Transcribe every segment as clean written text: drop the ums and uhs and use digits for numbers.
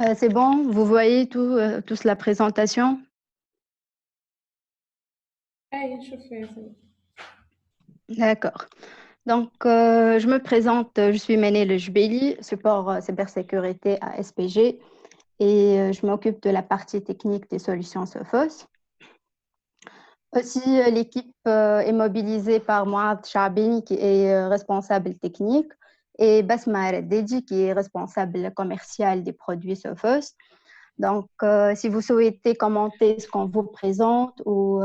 C'est bon, vous voyez tous la présentation? أي شوف يا سيدي. D'accord. Donc, je me présente, je suis Manel Jbeli, support cybersécurité à SPG et je m'occupe de la partie technique des solutions Sophos. Aussi, l'équipe est mobilisée par Moab Chabini qui est responsable technique et Basma Reddedi qui est responsable commercial des produits Sophos. Donc, si vous souhaitez commenter ce qu'on vous présente ou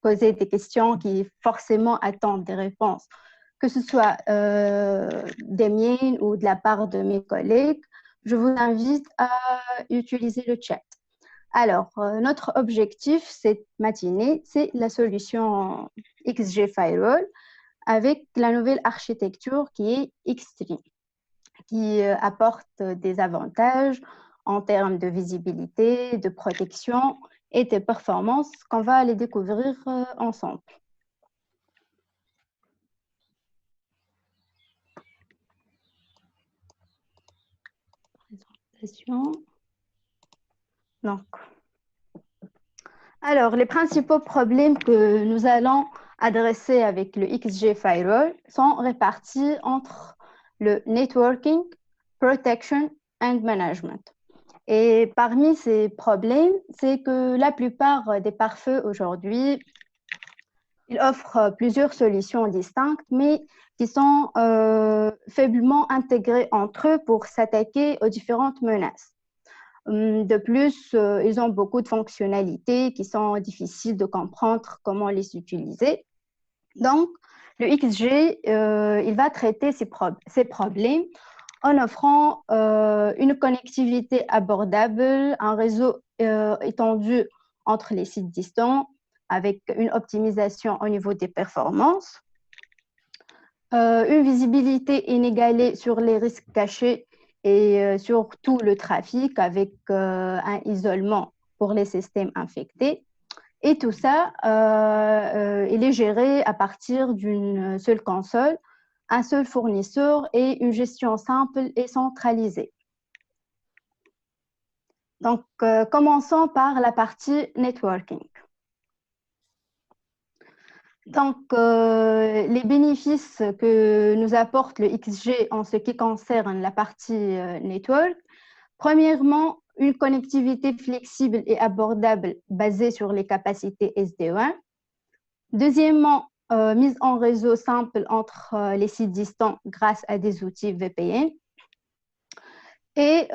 poser des questions qui forcément attendent des réponses, que ce soit des miennes ou de la part de mes collègues, je vous invite à utiliser le chat. Alors, notre objectif cette matinée, c'est la solution XG Firewall avec la nouvelle architecture qui est Xtreme, qui apporte des avantages en termes de visibilité, de protection et de performance qu'on va aller découvrir ensemble. Présentation. Donc, alors, les principaux problèmes que nous allons adresser avec le XG Firewall sont répartis entre le networking, protection and management. Et parmi ces problèmes, c'est que la plupart des pare-feux aujourd'hui, ils offrent plusieurs solutions distinctes, mais qui sont faiblement intégrées entre eux pour s'attaquer aux différentes menaces. De plus, ils ont beaucoup de fonctionnalités qui sont difficiles de comprendre comment les utiliser. Donc, le XG, il va traiter ces problèmes en offrant une connectivité abordable, un réseau étendu entre les sites distants, avec une optimisation au niveau des performances, une visibilité inégalée sur les risques cachés et sur tout le trafic avec un isolement pour les systèmes infectés. Et tout ça, il est géré à partir d'une seule console, un seul fournisseur et une gestion simple et centralisée. Donc, commençons par la partie networking. Donc, les bénéfices que nous apporte le XG en ce qui concerne la partie network, premièrement, une connectivité flexible et abordable basée sur les capacités SD-WAN. Deuxièmement, mise en réseau simple entre les sites distants grâce à des outils VPN. Et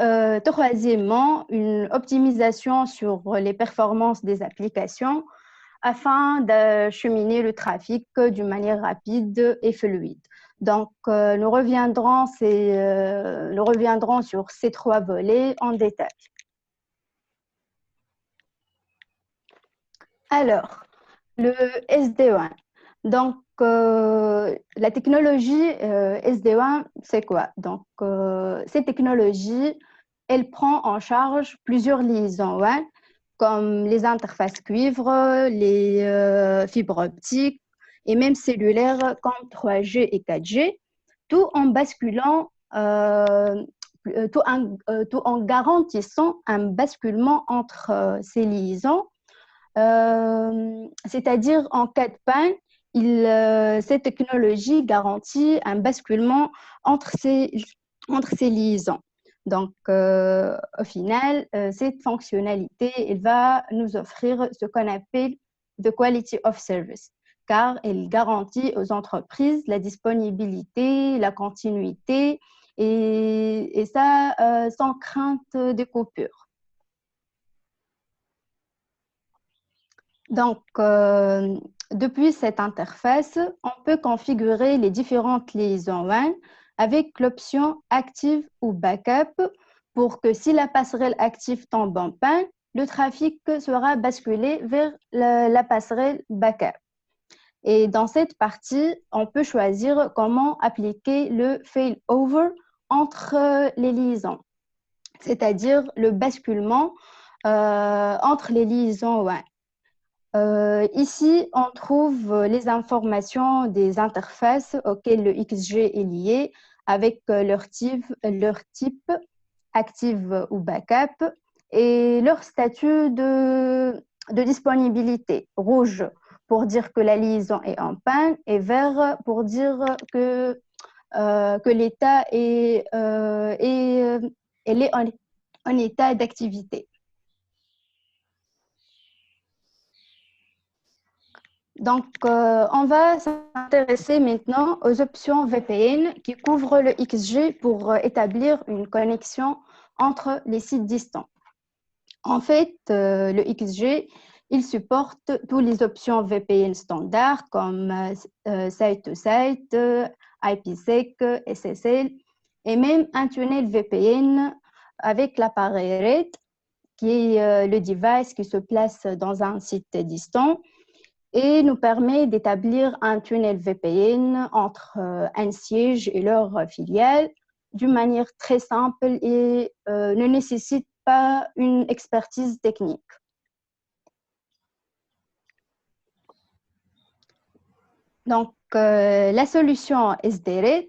troisièmement, une optimisation sur les performances des applications afin d'acheminer le trafic d'une manière rapide et fluide. Donc, nous reviendrons sur ces trois volets en détail. Alors, le SD-WAN. Donc, la technologie SD-WAN, c'est quoi? Donc, cette technologie, elle prend en charge plusieurs liaisons WAN, comme les interfaces cuivre, les fibres optiques et même cellulaires comme 3G et 4G, tout en basculant, tout en garantissant un basculement entre ces liaisons, c'est-à-dire en cas de panne, cette technologie garantit un basculement entre ces liaisons. Donc, au final, cette fonctionnalité, elle va nous offrir ce qu'on appelle the quality of service, car elle garantit aux entreprises la disponibilité, la continuité, et ça sans crainte de coupure. Donc, depuis cette interface, on peut configurer les différentes liaisons WAN avec l'option active ou backup pour que si la passerelle active tombe en panne, le trafic sera basculé vers la passerelle backup. Et dans cette partie, on peut choisir comment appliquer le failover entre les liaisons, c'est-à-dire le basculement entre les liaisons WAN. Ici, on trouve les informations des interfaces auxquelles le XG est lié avec leur type active ou backup, et leur statut de disponibilité. Rouge pour dire que la liaison est en panne et vert pour dire que l'état elle est en état d'activité. Donc, on va s'intéresser maintenant aux options VPN qui couvrent le XG pour établir une connexion entre les sites distants. En fait, le XG, il supporte toutes les options VPN standards comme site-to-site, IPsec, SSL et même un tunnel VPN avec l'appareil RED, qui est le device qui se place dans un site distant et nous permet d'établir un tunnel VPN entre un siège et leur filiale d'une manière très simple et ne nécessite pas une expertise technique. Donc, la solution SDRED,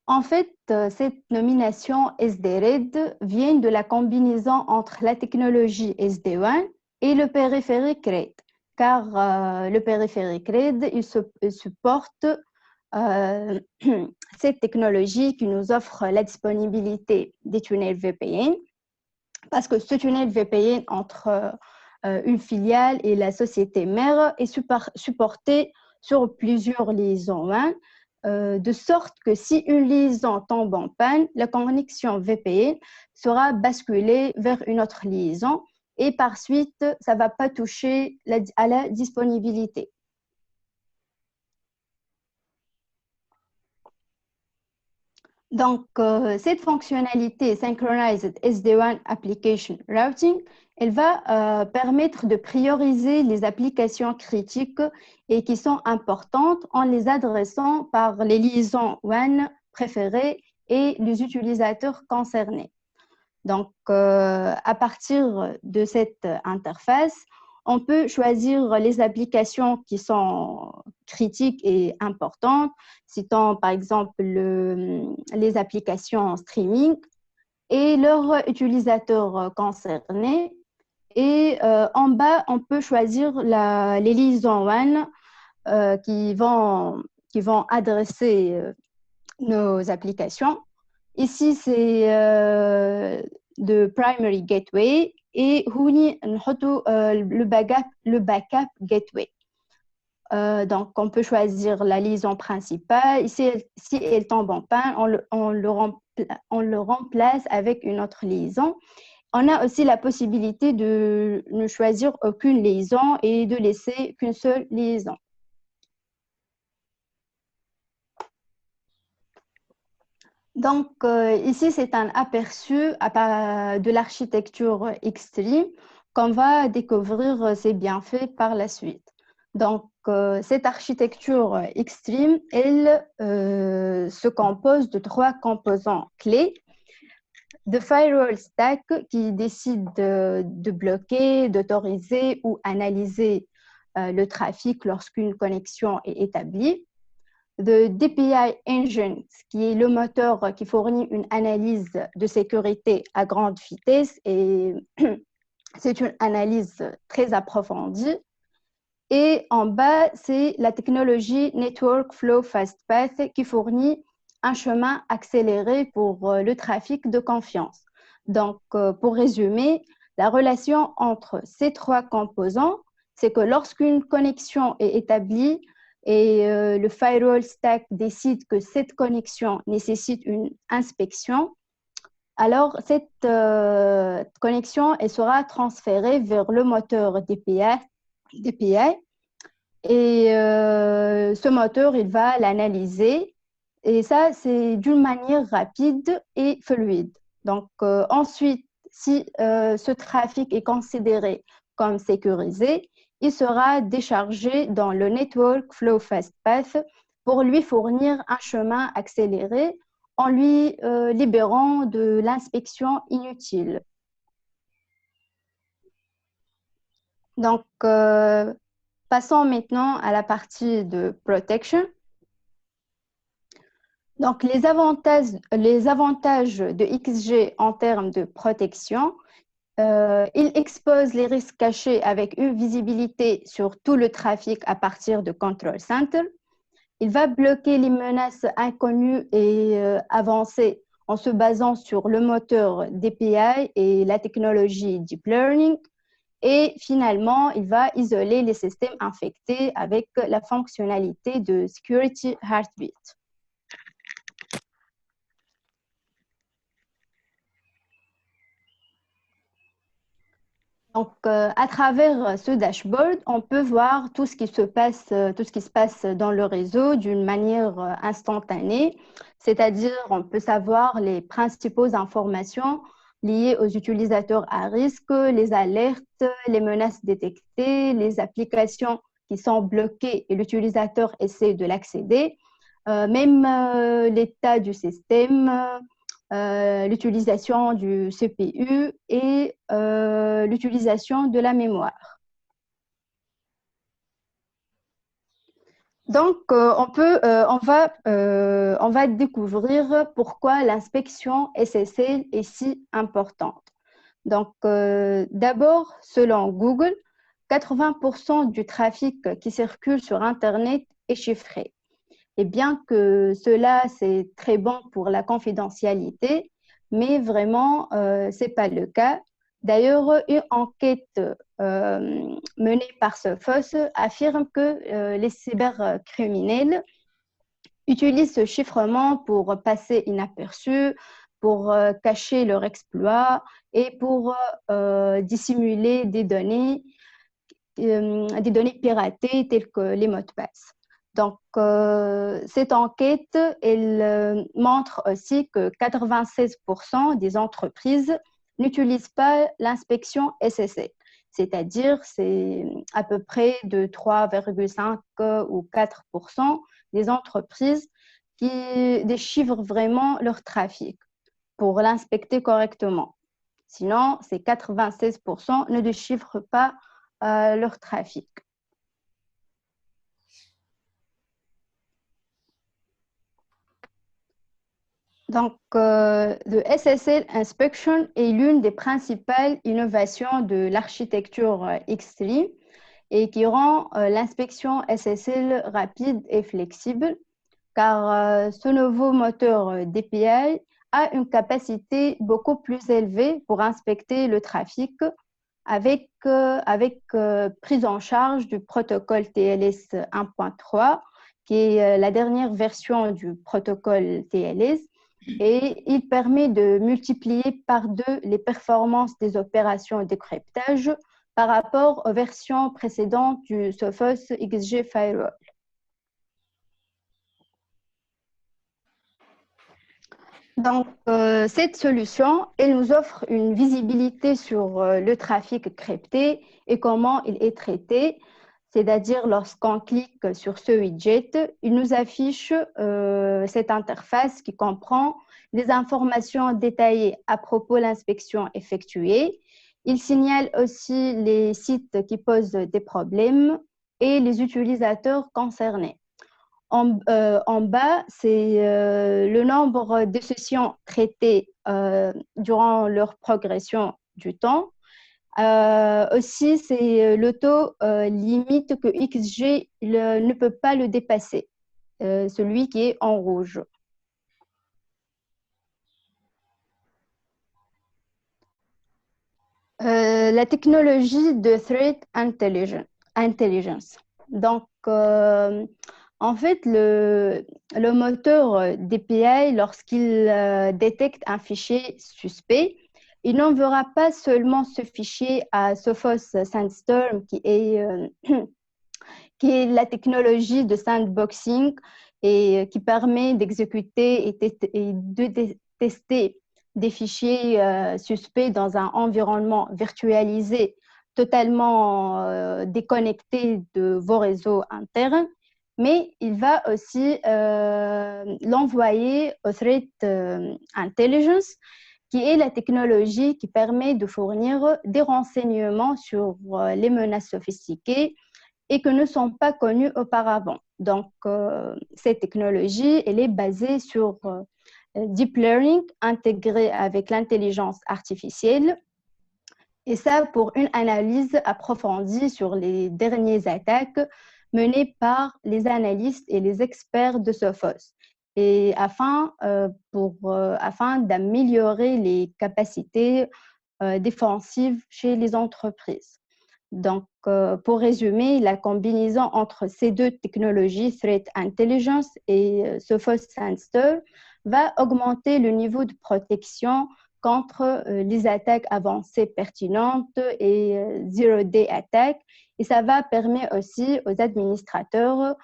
en fait, cette nomination SDRED vient de la combinaison entre la technologie SD-WAN et le périphérique RED, car le périphérique RED, il supporte cette technologie qui nous offre la disponibilité des tunnels VPN, parce que ce tunnel VPN entre une filiale et la société mère est supporté sur plusieurs liaisons WAN, de sorte que si une liaison tombe en panne, la connexion VPN sera basculée vers une autre liaison et par suite, ça ne va pas toucher à la disponibilité. Donc, cette fonctionnalité Synchronized SD-WAN Application Routing, elle va permettre de prioriser les applications critiques et qui sont importantes en les adressant par les liaisons WAN préférées et les utilisateurs concernés. Donc, à partir de cette interface, on peut choisir les applications qui sont critiques et importantes, citant par exemple les applications en streaming et leurs utilisateurs concernés. Et en bas, on peut choisir les liaisons WAN qui vont adresser nos applications. Ici, c'est de primary gateway et هوني نحطوا le backup gateway. Donc, on peut choisir la liaison principale. Ici, si elle tombe en panne, on le remplace avec une autre liaison. On a aussi la possibilité de ne choisir aucune liaison et de laisser qu'une seule liaison. Donc, ici, c'est un aperçu de l'architecture Extreme qu'on va découvrir ses bienfaits par la suite. Donc, cette architecture Extreme, elle se compose de 3 composants clés. The Firewall Stack qui décide de bloquer, d'autoriser ou analyser le trafic lorsqu'une connexion est établie. The DPI Engine, qui est le moteur qui fournit une analyse de sécurité à grande vitesse et c'est une analyse très approfondie. Et en bas, c'est la technologie Network Flow Fast Path qui fournit un chemin accéléré pour le trafic de confiance. Donc, pour résumer, la relation entre ces 3 composants, c'est que lorsqu'une connexion est établie, et le firewall stack décide que cette connexion nécessite une inspection, alors cette connexion elle sera transférée vers le moteur DPI et ce moteur il va l'analyser et ça c'est d'une manière rapide et fluide. Donc ensuite, si ce trafic est considéré comme sécurisé, il sera déchargé dans le Network Flow Fast Path pour lui fournir un chemin accéléré en lui libérant de l'inspection inutile. Donc, passons maintenant à la partie de protection. Donc, les avantages de XG en termes de protection, il expose les risques cachés avec une visibilité sur tout le trafic à partir de Control Center. Il va bloquer les menaces inconnues et avancées en se basant sur le moteur DPI et la technologie Deep Learning. Et finalement, il va isoler les systèmes infectés avec la fonctionnalité de Security Heartbeat. Donc, à travers ce dashboard, on peut voir tout ce qui se passe dans le réseau d'une manière instantanée, c'est-à-dire on peut savoir les principales informations liées aux utilisateurs à risque, les alertes, les menaces détectées, les applications qui sont bloquées et l'utilisateur essaie de l'accéder, même l'état du système, l'utilisation du CPU et l'utilisation de la mémoire. Donc, on va découvrir pourquoi l'inspection SSL est si importante. Donc, d'abord, selon Google, 80% du trafic qui circule sur Internet est chiffré. Et bien que cela, c'est très bon pour la confidentialité, mais vraiment, ce n'est pas le cas. D'ailleurs, une enquête menée par Sophos affirme que les cybercriminels utilisent ce chiffrement pour passer inaperçus, pour cacher leur exploit et pour dissimuler des données piratées telles que les mots de passe. Donc, cette enquête, elle montre aussi que 96% des entreprises n'utilisent pas l'inspection SSL, c'est-à-dire c'est à peu près de 3,5 ou 4% des entreprises qui déchiffrent vraiment leur trafic pour l'inspecter correctement. Sinon, ces 96% ne déchiffrent pas leur trafic. Donc, le SSL Inspection est l'une des principales innovations de l'architecture X3 et qui rend l'inspection SSL rapide et flexible, car ce nouveau moteur DPI a une capacité beaucoup plus élevée pour inspecter le trafic avec prise en charge du protocole TLS 1.3, qui est la dernière version du protocole TLS, et il permet de multiplier par 2 les performances des opérations de cryptage par rapport aux versions précédentes du Sophos XG Firewall. Donc, cette solution, elle nous offre une visibilité sur le trafic crypté et comment il est traité. C'est-à-dire, lorsqu'on clique sur ce widget, il nous affiche cette interface qui comprend des informations détaillées à propos de l'inspection effectuée. Il signale aussi les sites qui posent des problèmes et les utilisateurs concernés. En bas, c'est le nombre de sessions traitées durant leur progression du temps. Aussi, c'est le taux limite que XG ne peut pas le dépasser, celui qui est en rouge. La technologie de Threat Intelligence. Donc, en fait, le moteur DPI, lorsqu'il détecte un fichier suspect, il n'enverra pas seulement ce fichier à Sophos Sandstorm, qui est la technologie de sandboxing et qui permet d'exécuter et de tester des fichiers suspects dans un environnement virtualisé totalement déconnecté de vos réseaux internes, mais il va aussi l'envoyer au Threat Intelligence, qui est la technologie qui permet de fournir des renseignements sur les menaces sophistiquées et que ne sont pas connues auparavant. Donc, cette technologie, elle est basée sur deep learning intégré avec l'intelligence artificielle. Et ça, pour une analyse approfondie sur les dernières attaques menées par les analystes et les experts de Sophos, et afin d'améliorer les capacités défensives chez les entreprises. Donc, pour résumer, la combinaison entre ces deux technologies, Threat Intelligence et Sophos Sensor, va augmenter le niveau de protection contre les attaques avancées pertinentes et zero-day attack. Et ça va permettre aussi aux administrateurs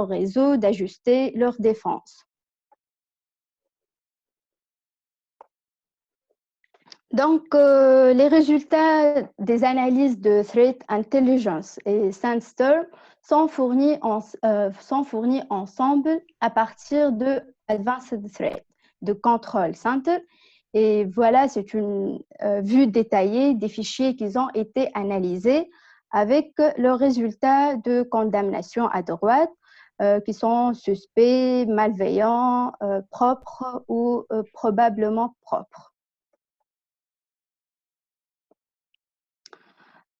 réseau d'ajuster leur défense. Donc, les résultats des analyses de Threat Intelligence et Sensor sont fournis ensemble à partir de Advanced Threat, de Control Center. Et voilà, c'est une vue détaillée des fichiers qui ont été analysés avec leurs résultats de condamnation à droite, qui sont suspects, malveillants, propres ou probablement propres.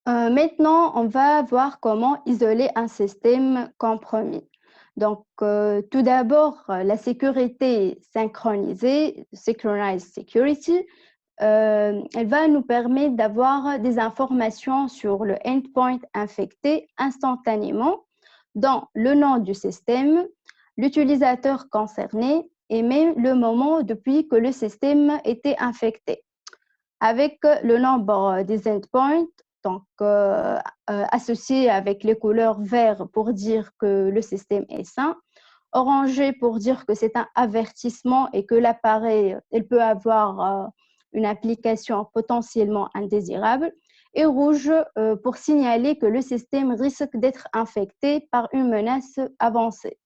Maintenant, on va voir comment isoler un système compromis. Donc, tout d'abord, la sécurité synchronisée, Synchronized Security, elle va nous permettre d'avoir des informations sur le endpoint infecté instantanément, dans le nom du système, l'utilisateur concerné et même le moment depuis que le système était infecté. Avec le nombre des endpoints, donc associé avec les couleurs vert pour dire que le système est sain, orangé pour dire que c'est un avertissement et que l'appareil peut avoir une application potentiellement indésirable, et rouge pour signaler que le système risque d'être infecté par une menace avancée.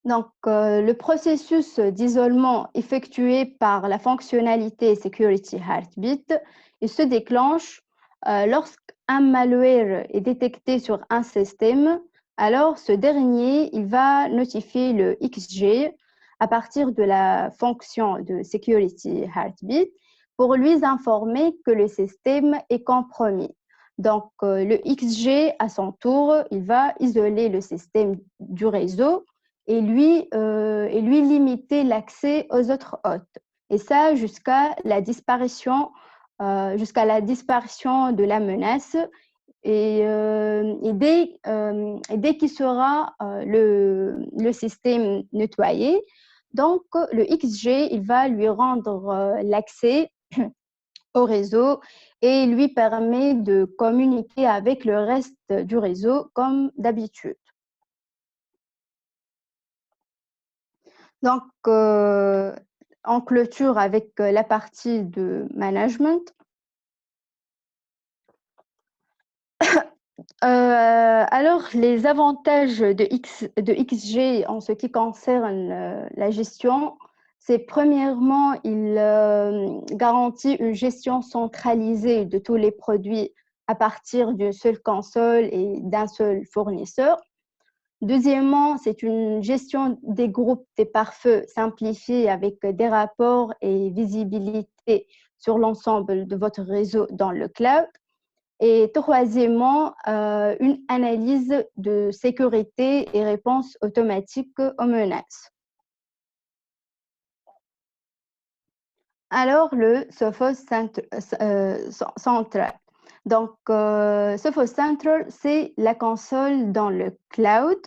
Donc, le processus d'isolement effectué par la fonctionnalité Security Heartbeat, il se déclenche lorsqu'un malware est détecté sur un système. Alors, ce dernier, il va notifier le XG à partir de la fonction de Security Heartbeat pour lui informer que le système est compromis. Donc, le XG, à son tour, il va isoler le système du réseau et lui limiter l'accès aux autres hôtes. Et ça jusqu'à la disparition de la menace. Et dès qu'il sera le système nettoyé, donc le XG, il va lui rendre l'accès au réseau et lui permet de communiquer avec le reste du réseau comme d'habitude. Donc, on clôture avec la partie de management. Alors, les avantages de XG en ce qui concerne la gestion, c'est premièrement, il garantit une gestion centralisée de tous les produits à partir d'une seule console et d'un seul fournisseur. Deuxièmement, c'est une gestion des groupes des pare-feux simplifiée avec des rapports et visibilité sur l'ensemble de votre réseau dans le cloud. Et troisièmement, une analyse de sécurité et réponse automatique aux menaces. Alors, le Sophos Central. Donc, Sophos Central, c'est la console dans le cloud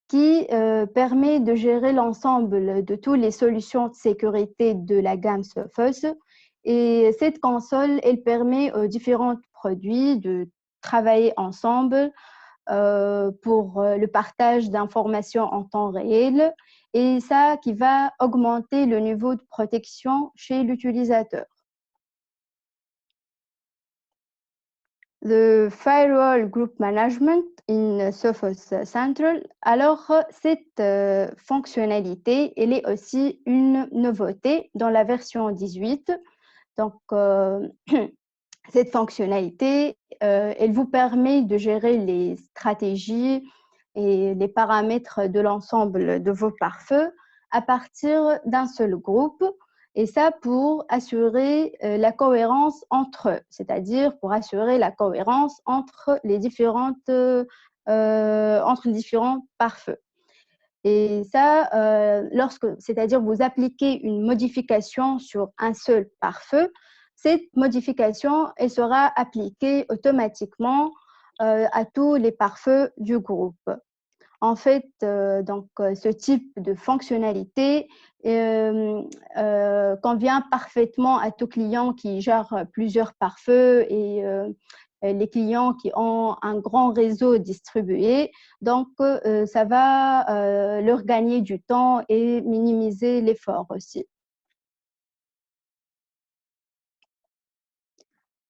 qui permet de gérer l'ensemble de toutes les solutions de sécurité de la gamme Sophos. Et cette console, elle permet aux différents produits de travailler ensemble pour le partage d'informations en temps réel, et ça qui va augmenter le niveau de protection chez l'utilisateur. Le Firewall Group Management in Sophos Central. Alors, cette fonctionnalité, elle est aussi une nouveauté dans la version 18. Donc, Cette fonctionnalité, elle vous permet de gérer les stratégies et les paramètres de l'ensemble de vos pare-feux à partir d'un seul groupe, et ça pour assurer la cohérence entre eux, c'est-à-dire pour assurer la cohérence entre les différents pare-feux. Et ça, c'est-à-dire vous appliquez une modification sur un seul pare-feu, cette modification, elle sera appliquée automatiquement à tous les pare-feux du groupe. En fait, ce type de fonctionnalité convient parfaitement à tout client qui gère plusieurs pare-feux et les clients qui ont un grand réseau distribué. Donc, ça va leur gagner du temps et minimiser l'effort aussi.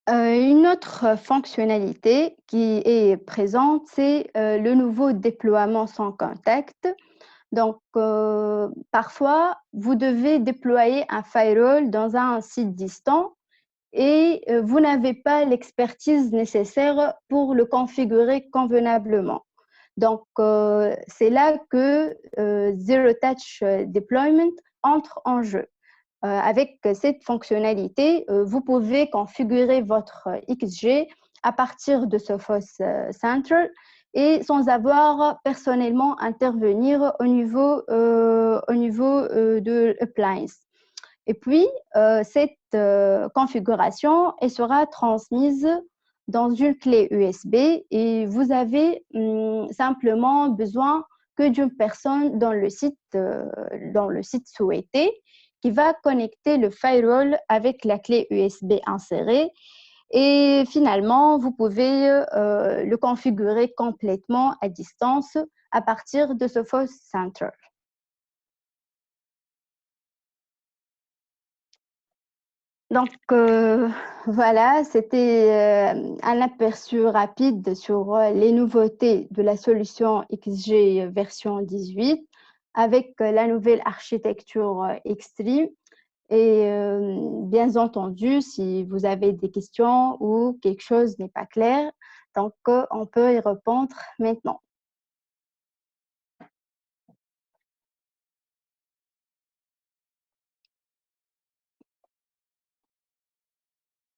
Une autre fonctionnalité qui est présente, c'est le nouveau déploiement sans contact. Donc, parfois, vous devez déployer un firewall dans un site distant et vous n'avez pas l'expertise nécessaire pour le configurer convenablement. Donc, c'est là que Zero Touch Deployment entre en jeu. Avec cette fonctionnalité, vous pouvez configurer votre XG à partir de Sophos Center et sans avoir personnellement à intervenir au niveau de l'appliance. Et puis, cette configuration elle sera transmise dans une clé USB et vous avez simplement besoin que d'une personne dans le site souhaité qui va connecter le firewall avec la clé USB insérée. Et finalement, vous pouvez le configurer complètement à distance à partir de Sophos Center. Donc, voilà, c'était un aperçu rapide sur les nouveautés de la solution XG version 18 avec la nouvelle architecture Extreme. Et bien entendu, si vous avez des questions ou quelque chose n'est pas clair, donc on peut y répondre maintenant.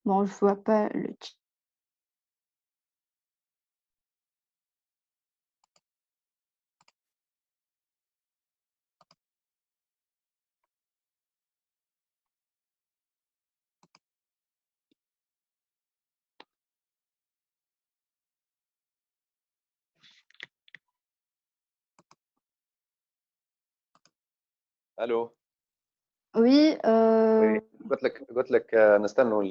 Bon, je ne vois pas le chat. الو Oui, وي قلت لك نستنوا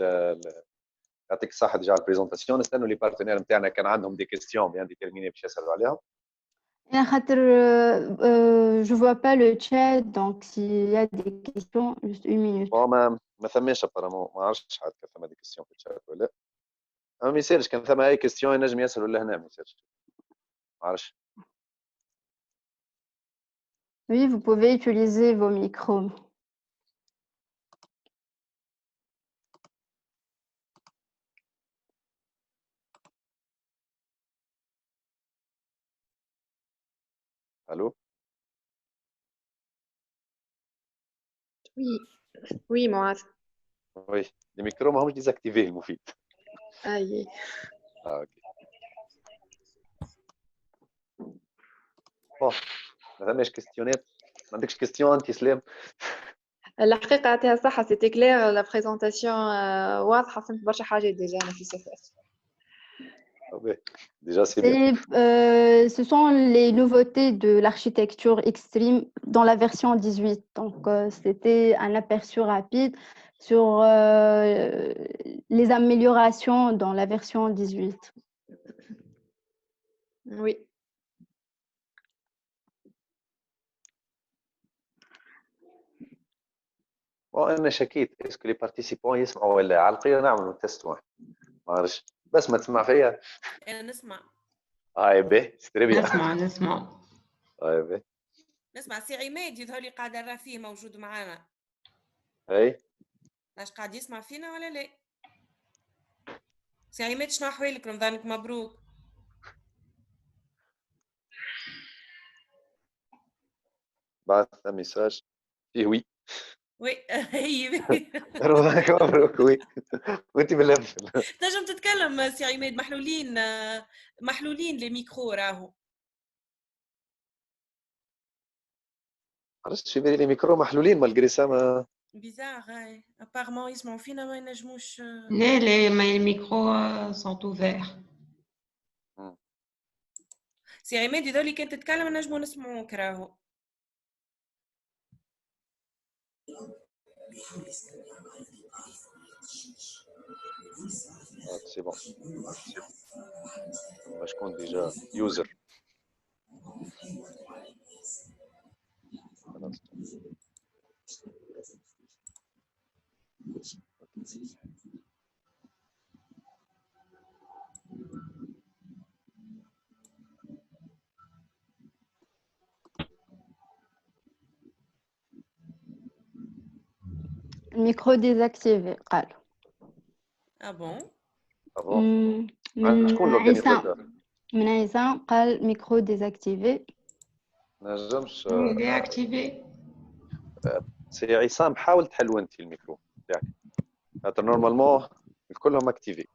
يعطيك الصحه ديجا على البريزونطاسيون، نستنوا لي بارتنير نتاعنا كان عندهم دي كيستيون بيان ديتيرميني باش يسالوا عليهم. je vois pas le chat, donc s'il y a des questions, juste une minute. ما ثماش ابارامون، ما عرفتش عاد كان ثما دي كيستيون في الشات ولا ما يسالش، كان ثما اي كيستيون ينجم يسالوا لهنا ما يسالش، ما عرفتش. Oui, vous pouvez utiliser vos micros. الو Oui, Moaz. وي لي ميكرو ما همش ديزاكتيفي المفيد. Aïe. اوكي بون ما ثماش كيستيونات، ما عندكش كيستيون انت سلام؟ الحقيقة عطيها صحة سيتي كلير لا بريزونطاسيون واضحة، فهمت برشا حاجات ديجا أنا في سفاس. Déjà, c'est bien. Ce sont les nouveautés de l'architecture Extreme dans la version 18. Donc, c'était un aperçu rapide sur les améliorations dans la version 18. Oui. وانا شكيت اسكو لي بارتيسيبون يسمعوا ولا على القيا نعملوا تيست واحد ما عرفتش بس ما تسمع فيا. انا نسمع. هاي به ستري بيان. نسمع هاي به نسمع. سي عماد يظهر لي قاعد نرى فيه موجود معنا. هاي واش قاعد يسمع فينا ولا لا؟ سي عماد شنو احوالك؟ رمضانك مبروك. بعث ميساج فيه وي. وي هي رمضانك مبروك. وي وانت باللبس. تنجم تتكلم سي عماد، محلولين لي ميكرو راهو. عرفت في بالي لي ميكرو محلولين مالغري سا ما بيزار هاي ابارمون يسمعوا فينا ما ينجموش. لا les micros sont ouverts. سي عماد هذول اللي كانت تتكلم نجموا نسمعوك راهو. سي بون. شكون ديجا يوزر. الميكرو ديزاكتيفي قالوا. بون شكون لورغانيزاتور؟ من عصام قال ميكرو ديزاكتيفي. نجمش. Il est activé. سي عصام حاول تحلو انت الميكرو تاعك. خاطر نورمالمون كلهم اكتيفي.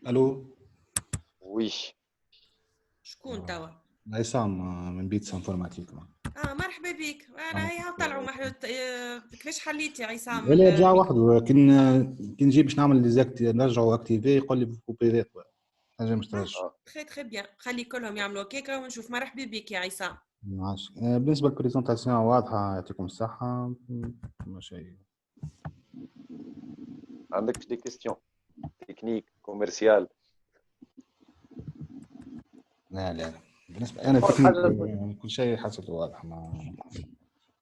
الو. وي شكون توا؟ عصام من بيتس انفورماتيك. مرحبا بك. انا هيا طلعوا محلول. كيفاش حليتي يا عصام؟ ولا رجع وحده كي نجي باش نعمل ديزاكت نرجعوا اكتيفي يقول لي بوبيريت نجم ترجع. تري بيان. خلي كلهم يعملوا كيكه ونشوف. مرحبا بك يا عصام. بالنسبه للبريزونطاسيون واضحه يعطيكم الصحه. ماشي عندك دي كيستيون تكنيك كوميرسيال؟ لا بالنسبه انا تكنيك كل شيء حسب واضح.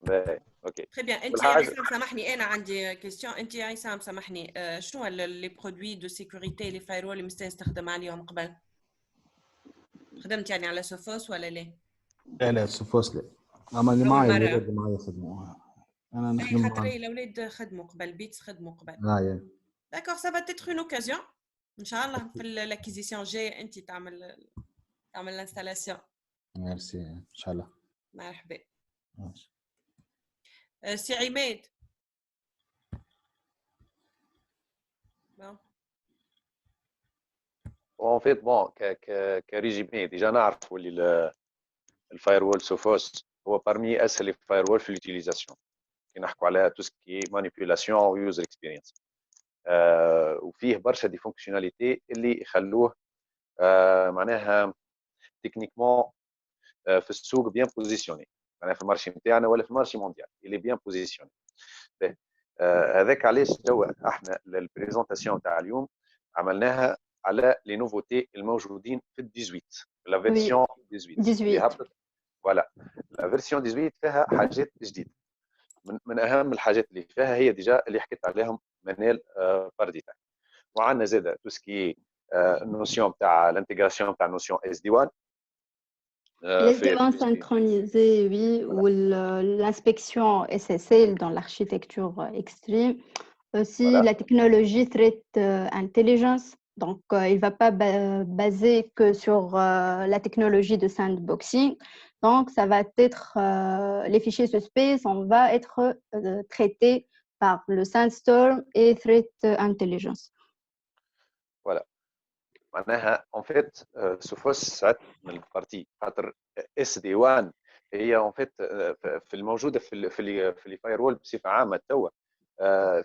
باهي اوكي تري بيان. انت يا عصام سامحني انا عندي كيستيون. انت يا عصام سامحني، شنو لي برودوي دو سيكوريتي لي فايرول اللي مستخدم عليهم قبل؟ خدمت يعني على سوفوس ولا لا؟ لا سوفوس لا. اما اللي معايا الولاد اللي معايا يخدموها. انا نخدم خاطر الاولاد خدموا قبل، بيتس خدموا قبل. داكور سا با تيتر اون اوكازيون ان شاء الله في لاكيزيسيون جايه انت تعمل الانستالاسيون. ميرسي ان شاء الله. مرحبا. سي عماد. اون فيت بون كريجيمي ديجا نعرف اللي الفاير وول سوفوس هو بارمي اسهل الفاير وول في اليوتيليزاسيون كي نحكوا على تو سكي مانيبيولاسيون ويوزر اكسبيرينس. وفيه برشا دي فونكسيوناليتي اللي يخلوه معناها تكنيكمون في السوق بيان بوزيسيوني، معناها في المارشي نتاعنا ولا في المارشي مونديال اللي بيان بوزيسيوني. هذاك علاش جوا احنا البريزونطاسيون تاع اليوم عملناها على لي نوفوتي الموجودين في 18 لا فيرسيون 18 فوالا. لا فيرسيون 18 فيها حاجات جديده. من اهم الحاجات اللي فيها هي ديجا اللي حكيت عليهم منال بارديتا. وعندنا زاده توسكي النوسيون تاع الانتيغراسيون تاع النوسيون اس دي 1 les dépenses synchronisées, oui, ou l'inspection SSL dans l'architecture Extreme. Aussi, voilà. La technologie Threat Intelligence. Donc, il ne va pas baser que sur la technologie de sandboxing. Donc, ça va être, les fichiers suspects, on va être traités par le Sandstorm et Threat Intelligence. Voilà. معناها اون فيت سوفوس ساعات من البارتي خاطر اس دي 1 هي اون فيت في الموجوده في الفاير وول بصفه عامه توا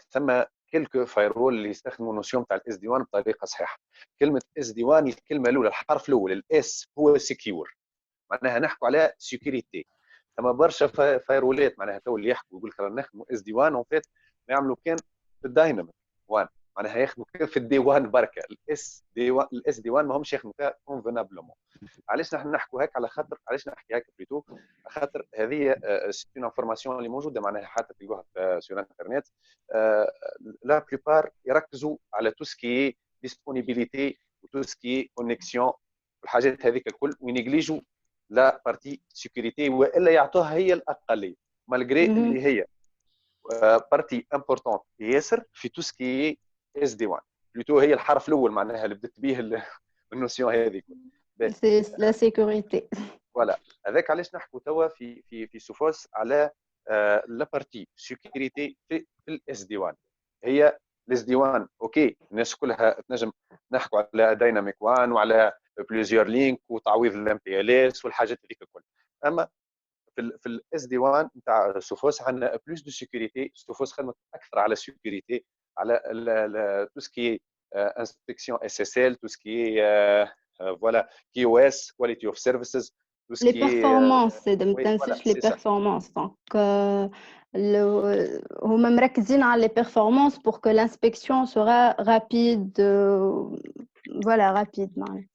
ثم كلكو فاير وول اللي يستخدموا نوسيون تاع الاس دي 1 بطريقه صحيحه. كلمه اس دي 1 الكلمه الاولى الحرف الاول الاس هو سكيور، معناها نحكوا على سيكوريتي. اما برشا فايرولات معناها تو اللي يحكوا يقول لك رانا نخدموا اس دي 1 اون فيت ما يعملوا كان في الدايناميك 1 معناها يخدموا كان في الدي 1 بركه الاس دي 1 ما همش يخدموا فيها كونفينابلومون. علاش نحن نحكوا هيك على خاطر علاش نحكي هيك بليتو على خاطر هذه سي اون انفورماسيون اللي موجوده معناها حتى تلقوها سور انترنت. لا بليبار يركزوا على تو سكي ديسبونيبيليتي وتو سكي كونيكسيون والحاجات هذيك الكل وينيجليجوا لا بارتي سيكوريتي والا يعطوها هي الاقليه مالغري اللي هي بارتي امبورطون ياسر في تو سكي اس دي 1 بلوتو هي الحرف الاول معناها اللي بدت به النوسيون هذيك لا سيكوريتي. فوالا هذاك علاش نحكوا توا في سوفوس على لا بارتي سيكوريتي في الاس دي 1. هي الاس دي 1 اوكي الناس كلها تنجم نحكوا على دايناميك 1 وعلى بليزيور لينك وتعويض الام بي ال اس والحاجات هذيك الكل. اما في الاس دي 1 نتاع سوفوس عندنا بلوس دو سيكوريتي. سوفوس خدمت اكثر على سيكوريتي على تو سكي انسبكسيون اس اس ال تو سكي فوالا كي او اس كواليتي اوف سيرفيسز تو لي سكي بيرفورمانس ما تنساش لي بيرفورمانس. دونك هما مركزين على لي بيرفورمانس pour que l'inspection sera rapide. Voilà, rapide معناها.